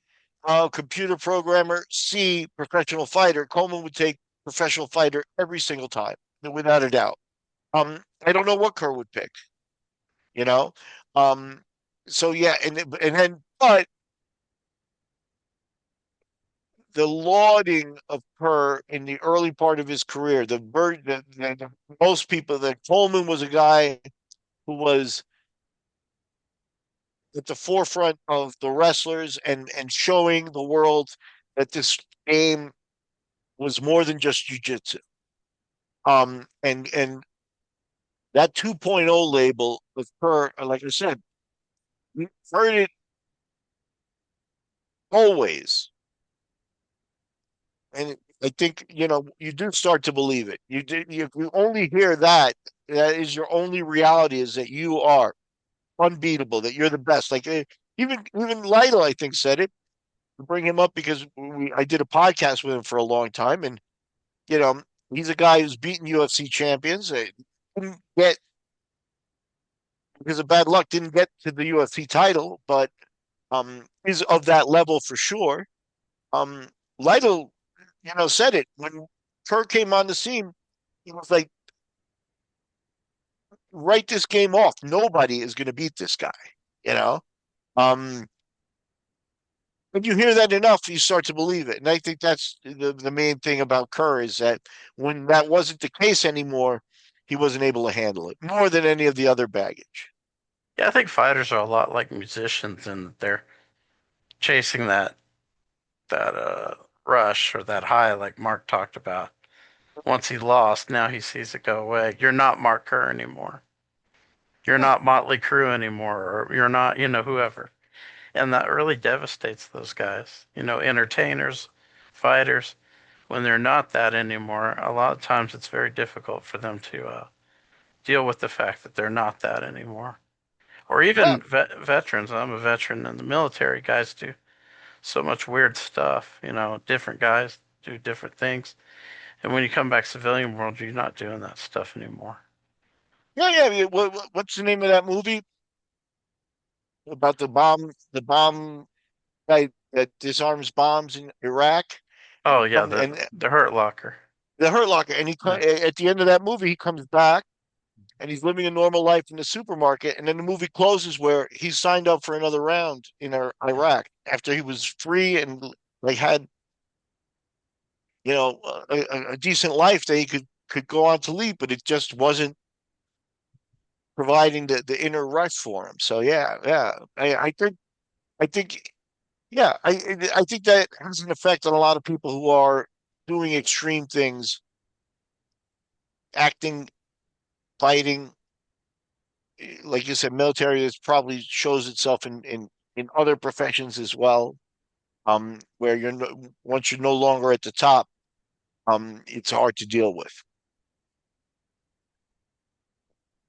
computer programmer. C, professional fighter. Coleman would take professional fighter every single time, without a doubt. I don't know what Kerr would pick, you know. Um, so yeah, and then but the lauding of Kerr in the early part of his career, most people that Coleman was a guy who was at the forefront of the wrestlers and showing the world that this game was more than just jujitsu. And that 2.0 label with her, like I said, we heard it always. And I think, you do start to believe it. You only hear that, that is your only reality is that you are unbeatable, that you're the best. Like even Lytle, I think, said it. Bring him up because I did a podcast with him for a long time, and you know He's a guy who's beaten UFC champions. Didn't get because of bad luck, didn't get to the UFC title, but is of that level for sure. Um, Lytle, said it when Kerr came on the scene. He was like, "Write this game off. Nobody is going to beat this guy." You know, um, when you hear that enough, you start to believe it. And I think that's the main thing about Kerr is that when that wasn't the case anymore, he wasn't able to handle it more than any of the other baggage. Yeah, I think fighters are a lot like musicians, and they're chasing that rush or that high, like Mark talked about. Once he lost, now he sees it go away. You're not Mark Kerr anymore. You're Yeah, not Motley Crue anymore, or you're not, whoever. And that really devastates those guys. Entertainers, fighters, when they're not that anymore, a lot of times it's very difficult for them to deal with the fact that they're not that anymore. Or yeah, even veterans. I'm a veteran in the military. Guys do so much weird stuff. Different guys do different things. And when you come back civilian world, you're not doing that stuff anymore. yeah, yeah. What's the name of that movie about the bomb guy that disarms bombs in Iraq, and Oh yeah, the and the Hurt Locker. the Hurt Locker, and Yeah. at the end of that movie, he comes back and he's living a normal life in the supermarket, and then the movie closes where he signed up for another round in Iraq after he was free and like had a decent life that he could go on to lead, but it just wasn't providing the inner rush for him. So yeah, yeah, I think yeah, I think that has an effect on a lot of people who are doing extreme things, acting, fighting. Like you said, military is probably shows itself in other professions as well. Where once you're no longer at the top, it's hard to deal with.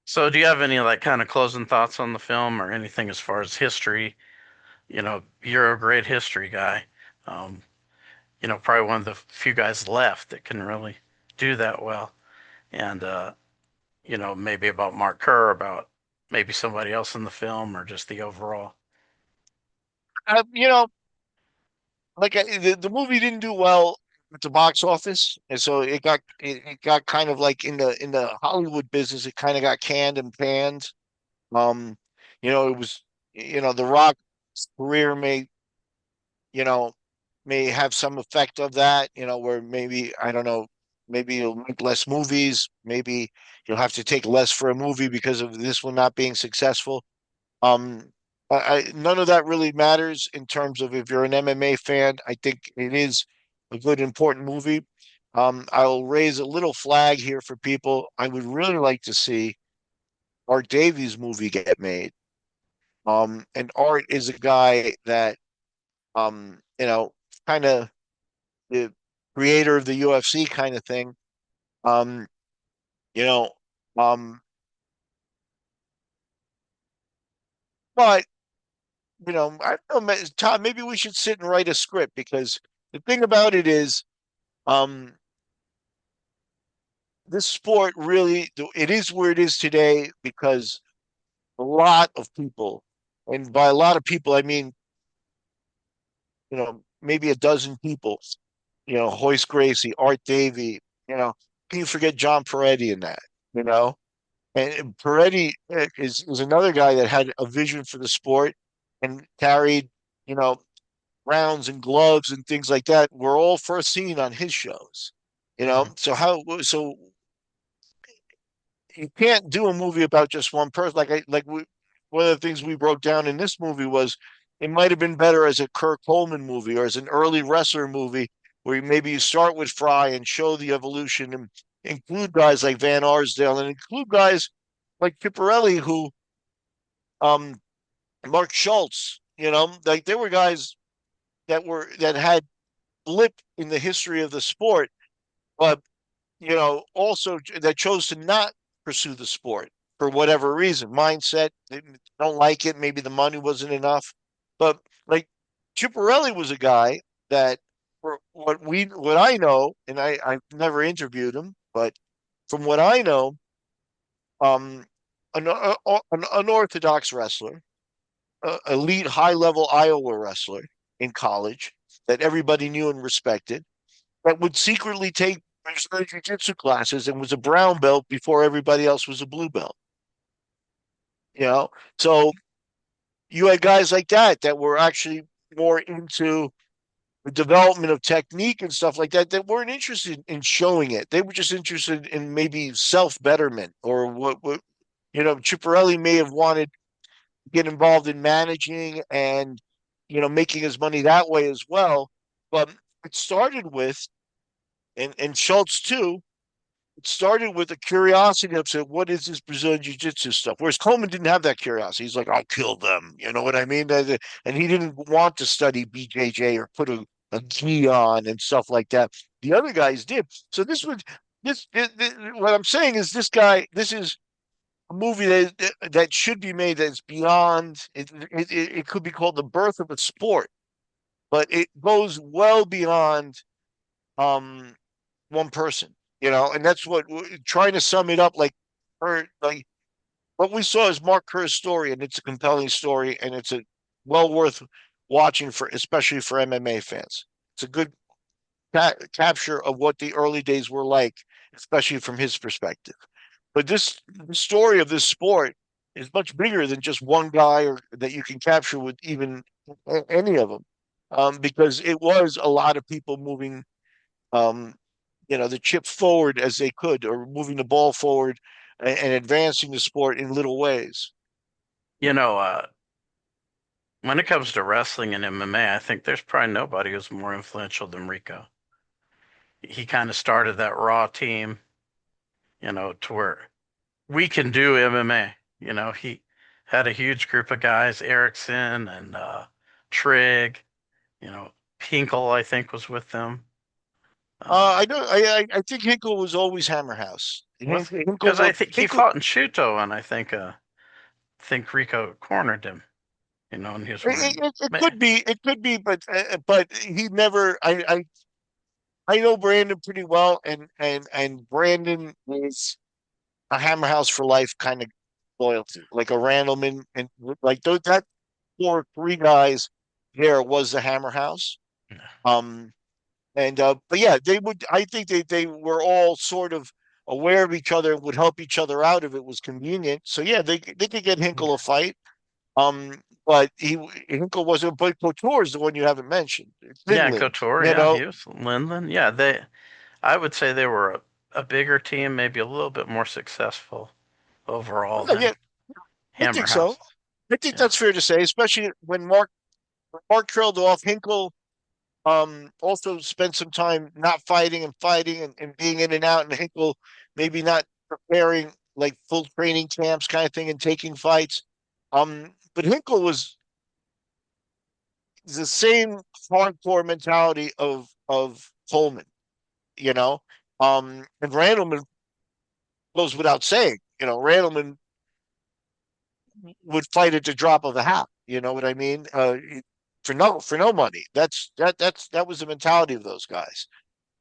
So do you have any like kind of closing thoughts on the film or anything as far as history? You're a great history guy. Um, probably one of the few guys left that can really do that well. And maybe about Mark Kerr, about maybe somebody else in the film, or just the overall. Uh, you know, the movie didn't do well at the box office, and so it got kind of like in the Hollywood business, it kind of got canned and panned. Um, it was The Rock's career you know may have some effect of that. Where maybe I don't know, maybe you'll make less movies, maybe you'll have to take less for a movie because of this one not being successful. Um, None of that really matters in terms of if you're an MMA fan. I think it is a good, important movie. I'll raise a little flag here for people. I would really like to see Art Davies' movie get made. And Art is a guy that, kind of the creator of the UFC kind of thing. Um, you know, um, but I don't know, Todd, maybe we should sit and write a script because the thing about it is, um, this sport really, it is where it is today because a lot of people, and by a lot of people, I mean, maybe a dozen people, Hoist Gracie, Art Davie, can you forget John Peretti in that, you know? And Peretti is another guy that had a vision for the sport and carried, you know, rounds and gloves and things like that were all first seen on his shows. Mhm. So you can't do a movie about just one person. One of the things we broke down in this movie was it might have been better as a Kirk Coleman movie or as an early wrestler movie where maybe you start with Fry and show the evolution and include guys like Van Arsdale and include guys like Piparelli who um Mark Schultz, like there were guys that had blip in the history of the sport, but also that chose to not pursue the sport for whatever reason, mindset, they don't like it, maybe the money wasn't enough. But like Chiparelli was a guy that for what I know, and I've never interviewed him, but from what I know, um, an unorthodox wrestler, elite high level Iowa wrestler in college that everybody knew and respected, that would secretly take Brazilian jiu-jitsu classes and was a brown belt before everybody else was a blue belt. You know, so you had guys like that were actually more into the development of technique and stuff like that that weren't interested in showing it. They were just interested in maybe self betterment or what Chiparelli may have wanted to get involved in managing and making his money that way as well. But it started with and Schultz too. It started with a curiosity of saying, what is this Brazilian Jiu-Jitsu stuff? Whereas Coleman didn't have that curiosity. He's like, I'll kill them. You know what I mean? And he didn't want to study BJJ or put a gi on and stuff like that. The other guys did. So this what I'm saying is this guy, this is a movie that should be made that's beyond it could be called the birth of a sport, but it goes well beyond um one person, and that's what trying to sum it up like what we saw is Mark Kerr's story, and it's a compelling story, and it's a well worth watching for, especially for MMA fans. It's a good capture of what the early days were like, especially from his perspective. But the story of this sport is much bigger than just one guy or that you can capture with even any of them, because it was a lot of people moving um, the chip forward as they could, or moving the ball forward and advancing the sport in little ways. You know, when it comes to wrestling and MMA, I think there's probably nobody who's more influential than Rico. He kind of started that Raw team, to where we can do MMA. He had a huge group of guys, Erickson and Trigg, you know, Hinkle, I think, was with them. Uh, I know. I think Hinkle was always Hammerhouse. Hinkle because I was think he Hinkle. fought in Shuto, and I think Rico cornered him, and he was wearing. It could be. It could be, but he never. I know Brandon pretty well, and Brandon is a Hammerhouse for life kind of loyalty, like a Randleman, and like that three guys there was the Hammerhouse. Um, but yeah, they would. I think they were all sort of aware of each other and would help each other out if it was convenient. So yeah, they could get Hinkle a fight. Um, but Hinkle wasn't. But Couture is the one you haven't mentioned. Yeah, Finland, Couture, you yeah, know. he was Lindland. Yeah, I would say they were a bigger team, maybe a little bit more successful overall Yeah, yeah, than I think so. Hammerhouse. I think Yeah. that's fair to say, especially when Mark trailed off. Hinkle also spent some time not fighting and fighting and being in and out, and Hinkle maybe not preparing like full training camps kind of thing and taking fights. But Hinkle was the same hardcore mentality of Coleman, you know. And Randleman goes without saying, Randleman would fight at the drop of a hat. You know what I mean? For no money. That was the mentality of those guys.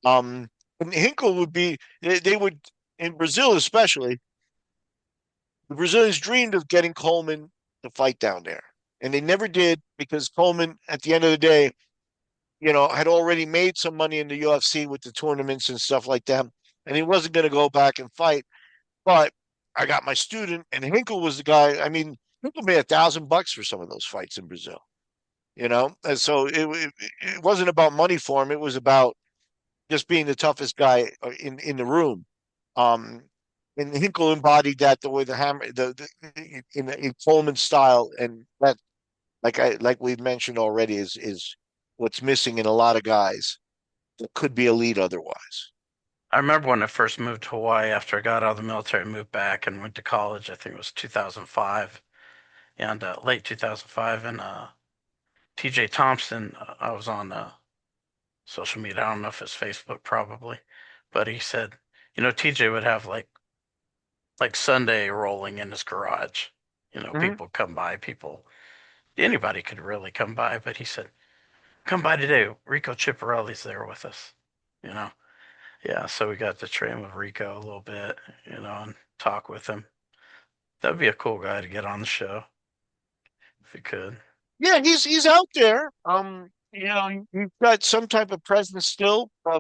And Hinkle would be they would in Brazil especially. The Brazilians dreamed of getting Coleman to fight down there, and they never did because Coleman, at the end of the day, had already made some money in the UFC with the tournaments and stuff like that, and he wasn't going to go back and fight. But I got my student, and Hinkle was the guy. I mean, Hinkle made $1,000 for some of those fights in Brazil. And so it wasn't about money for him. It was about just being the toughest guy in the room. Um, and Hinkle embodied that the way the hammer in Coleman style, and that like we've mentioned already is what's missing in a lot of guys that could be elite otherwise. I remember when I first moved to Hawaii after I got out of the military, moved back and went to college. I think it was 2005 and late 2005. And TJ Thompson, I was on social media. I don't know if it's Facebook, probably, but he said, TJ would have like Sunday rolling in his garage. Hmm. People come by, anybody could really come by, but he said come by today. Rico Chiapparelli's there with us. You know, yeah. So we got to train with Rico a little bit, and talk with him. That'd be a cool guy to get on the show if you could. Yeah, he's out there. He's got some type of presence still. I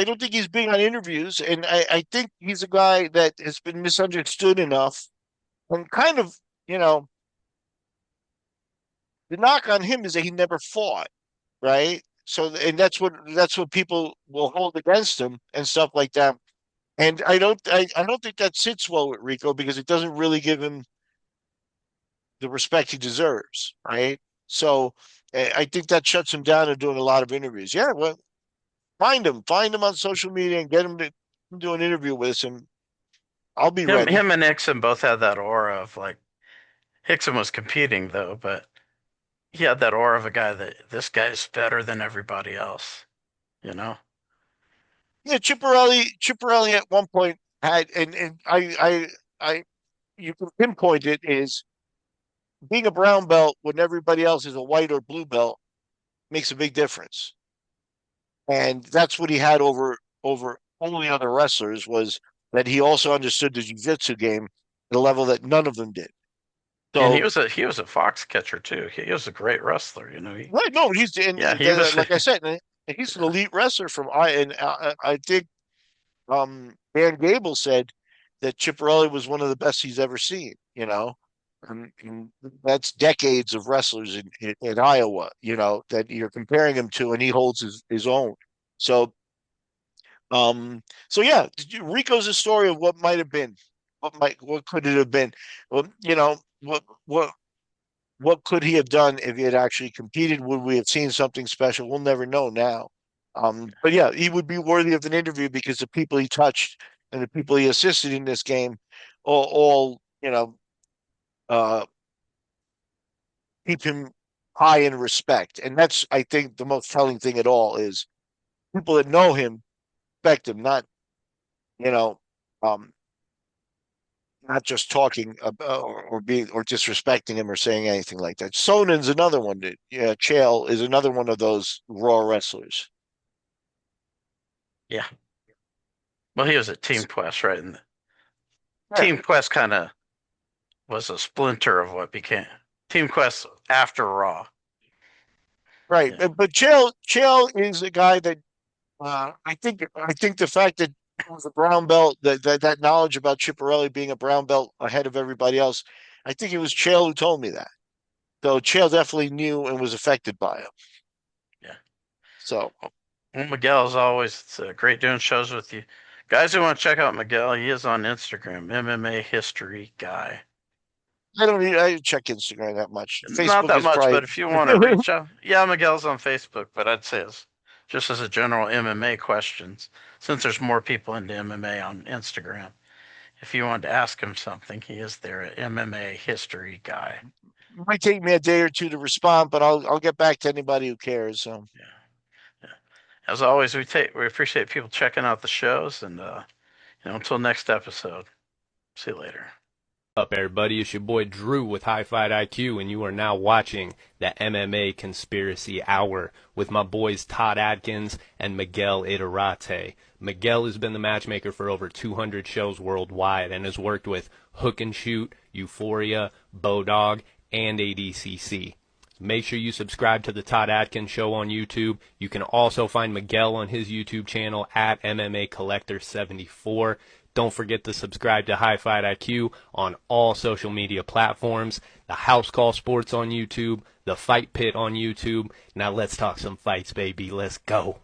don't think he's big on interviews, and I think he's a guy that has been misunderstood enough. And kind of, you know, the knock on him is that he never fought, right? So, and that's what people will hold against him and stuff like that. And I don't think that sits well with Rico because it doesn't really give him the respect he deserves, right? So, I think that shuts him down and doing a lot of interviews. Yeah, well, find him on social media and get him to do an interview with us, and I'll be Him, ready. him and Hickson both had that aura of like Hickson was competing though, but he had that aura of a guy that this guy's better than everybody else. You know? Yeah, Chipperelli at one point had, and I, you can pinpoint it is being a brown belt when everybody else is a white or blue belt makes a big difference. And that's what he had over all the other wrestlers was that he also understood the jiu-jitsu game at a level that none of them did. And he So, was a fox catcher too. He was a great wrestler. right, no, he's Yeah, he was. like I said, he's an elite wrestler from I think Dan Gable said that Chipperelli was one of the best he's ever seen. And that's decades of wrestlers in Iowa. That you're comparing him to, and he holds his own. So, so yeah, Rico's a story of what might have been, what could it have been? Well, what could he have done if he had actually competed? Would we have seen something special? We'll never know now. But yeah, he would be worthy of an interview because the people he touched and the people he assisted in this game all uh, keep him high in respect. And that's, I think, the most telling thing at all is people that know him respect him, you know, um, not just talking about or being or disrespecting him or saying anything like that. Sonen's another one. Yeah, Chael is another one of those raw wrestlers. Yeah. Well, he was at Team Quest, right? And Yeah, Team Quest kind of was a splinter of what became Team Quest after Raw. right. Yeah. But Chael is a guy that I think the fact that he was a brown belt, that knowledge about Chipperelli being a brown belt ahead of everybody else, I think it was Chael who told me that. So Chael definitely knew and was affected by him. Yeah. So Well, Miguel, as always, it's great doing shows with you. Guys who want to check out Miguel, he is on Instagram, MMA History Guy. I don't check Instagram that much. Not Facebook that is much, probably but if you want to reach out, yeah, Miguel's on Facebook, but I'd say it's just as a general MMA questions, since there's more people into MMA on Instagram. If you wanted to ask him something, he is there at MMA History Guy. it might take me a day or two to respond, but I'll get back to anybody who cares. So Yeah, yeah. As always, we appreciate people checking out the shows, and until next episode, see you later. Up, everybody? It's your boy Drew with High Fight IQ, and you are now watching the MMA Conspiracy Hour with my boys Todd Atkins and Miguel Iturrate. Miguel has been the matchmaker for over 200 shows worldwide and has worked with Hook and Shoot, Euphoria, Bodog, and ADCC. Make sure you subscribe to the Todd Atkins Show on YouTube. You can also find Miguel on his YouTube channel at MMA Collector 74. Don't forget to subscribe to High Fight IQ on all social media platforms, the House Call Sports on YouTube, the Fight Pit on YouTube. Now let's talk some fights, baby. Let's go.